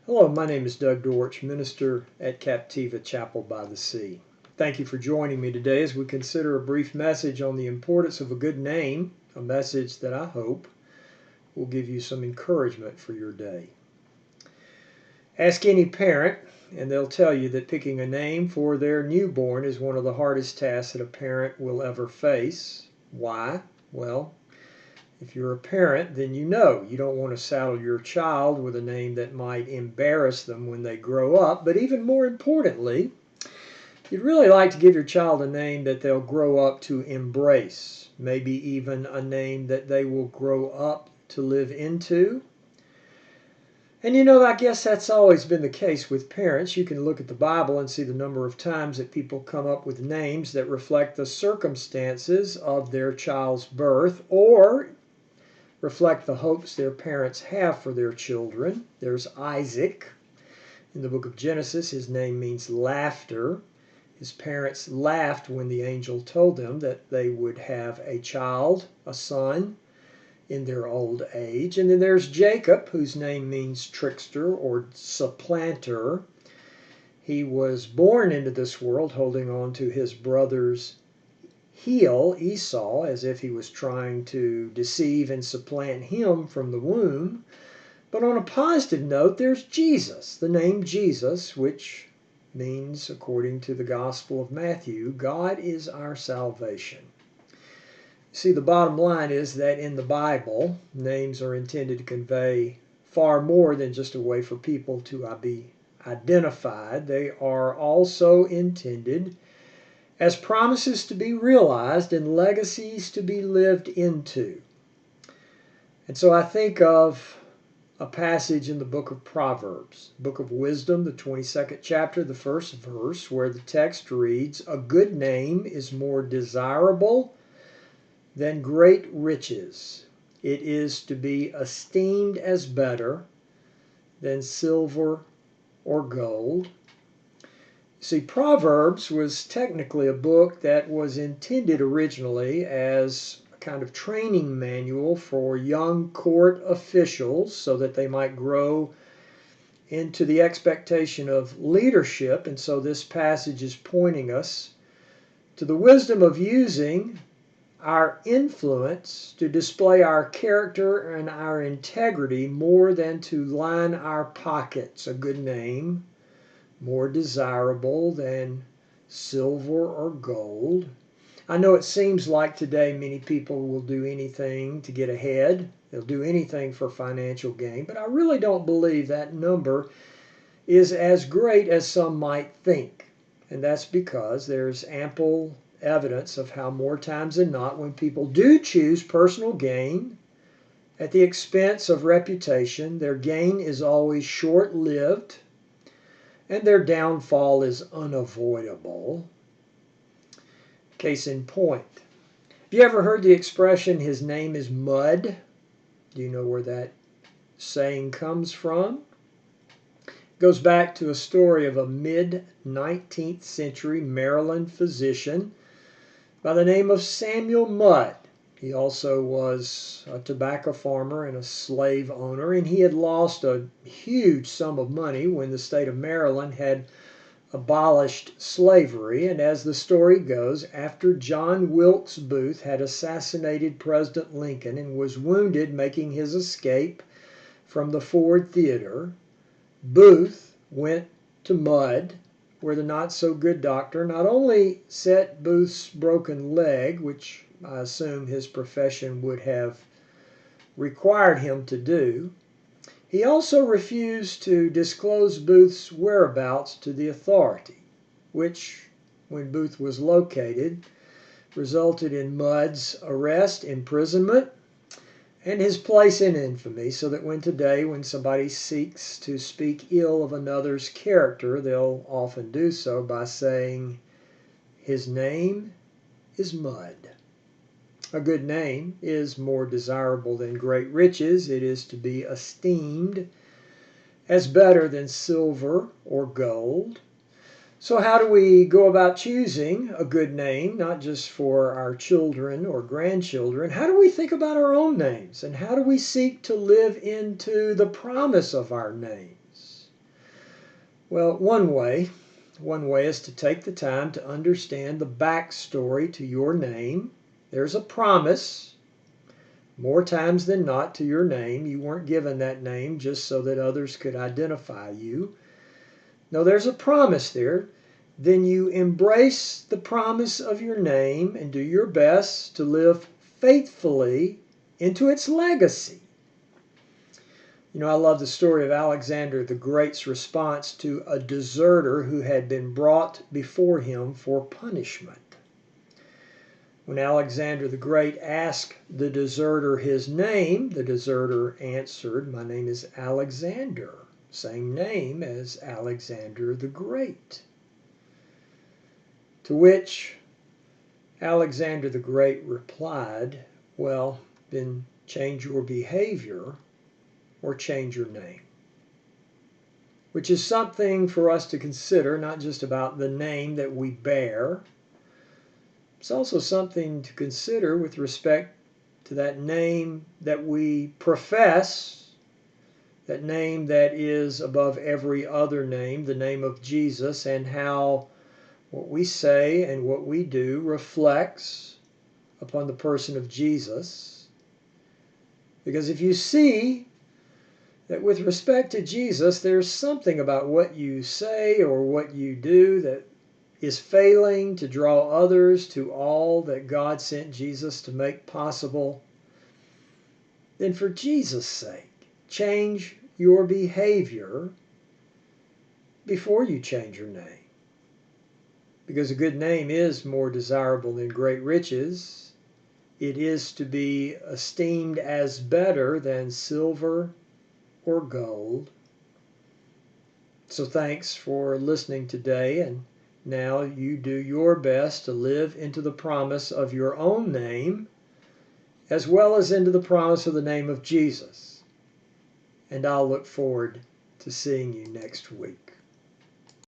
Hello, my name is Doug Dortch, minister at Captiva Chapel by the Sea. Thank you for joining me today as we consider a brief message on the importance of a good name, a message that I hope will give you some encouragement for your day. Ask any parent, and they'll tell you that picking a name for their newborn is one of the hardest tasks that a parent will ever face. Why? Well, if you're a parent, then you know you don't want to saddle your child with a name that might embarrass them when they grow up. But even more importantly, you'd really like to give your child a name that they'll grow up to embrace, maybe even a name that they will grow up to live into. And I guess that's always been the case with parents. You can look at the Bible and see the number of times that people come up with names that reflect the circumstances of their child's birth or reflect the hopes their parents have for their children. There's Isaac. In the book of Genesis, his name means laughter. His parents laughed when the angel told them that they would have a child, a son, in their old age. And then there's Jacob, whose name means trickster or supplanter. He was born into this world holding on to his brother's heel, Esau, as if he was trying to deceive and supplant him from the womb. But on a positive note, there's Jesus, the name Jesus, which means, according to the Gospel of Matthew, God is our salvation. See, the bottom line is that in the Bible, names are intended to convey far more than just a way for people to be identified. They are also intended as promises to be realized and legacies to be lived into. And so I think of a passage in the book of Proverbs, book of wisdom, the 22nd chapter, the first verse, where the text reads, "A good name is more desirable than great riches. It is to be esteemed as better than silver or gold." See, Proverbs was technically a book that was intended originally as a kind of training manual for young court officials so that they might grow into the expectation of leadership. And so this passage is pointing us to the wisdom of using our influence to display our character and our integrity more than to line our pockets. A good name, more desirable than silver or gold. I know it seems like today many people will do anything to get ahead. They'll do anything for financial gain, but I really don't believe that number is as great as some might think. And that's because there's ample evidence of how more times than not, when people do choose personal gain at the expense of reputation, their gain is always short-lived and their downfall is unavoidable. Case in point. Have you ever heard the expression, "his name is mud"? Do you know where that saying comes from? It goes back to a story of a mid-19th century Maryland physician by the name of Samuel Mudd. He also was a tobacco farmer and a slave owner, and he had lost a huge sum of money when the state of Maryland had abolished slavery. And as the story goes, after John Wilkes Booth had assassinated President Lincoln and was wounded making his escape from the Ford Theater, Booth went to Mudd, where the not-so-good doctor not only set Booth's broken leg, which I assume his profession would have required him to do, he also refused to disclose Booth's whereabouts to the authority, which, when Booth was located, resulted in Mudd's arrest, imprisonment, and his place in infamy, so that when somebody seeks to speak ill of another's character, they'll often do so by saying, "His name is Mud." A good name is more desirable than great riches. It is to be esteemed as better than silver or gold. So how do we go about choosing a good name, not just for our children or grandchildren? How do we think about our own names? And how do we seek to live into the promise of our names? Well, one way is to take the time to understand the backstory to your name. There's a promise, more times than not, to your name. You weren't given that name just so that others could identify you. No, there's a promise there. Then you embrace the promise of your name and do your best to live faithfully into its legacy. You know, I love the story of Alexander the Great's response to a deserter who had been brought before him for punishment. When Alexander the Great asked the deserter his name, the deserter answered, "My name is Alexander," same name as Alexander the Great. To which Alexander the Great replied, "Well, then change your behavior or change your name." Which is something for us to consider, not just about the name that we bear. It's also something to consider with respect to that name that we profess, that name that is above every other name, the name of Jesus, and how what we say and what we do reflects upon the person of Jesus. Because if you see that with respect to Jesus, there's something about what you say or what you do that is failing to draw others to all that God sent Jesus to make possible, then for Jesus' sake, change your behavior before you change your name. Because a good name is more desirable than great riches. It is to be esteemed as better than silver or gold. So thanks for listening today, and now you do your best to live into the promise of your own name as well as into the promise of the name of Jesus. And I'll look forward to seeing you next week.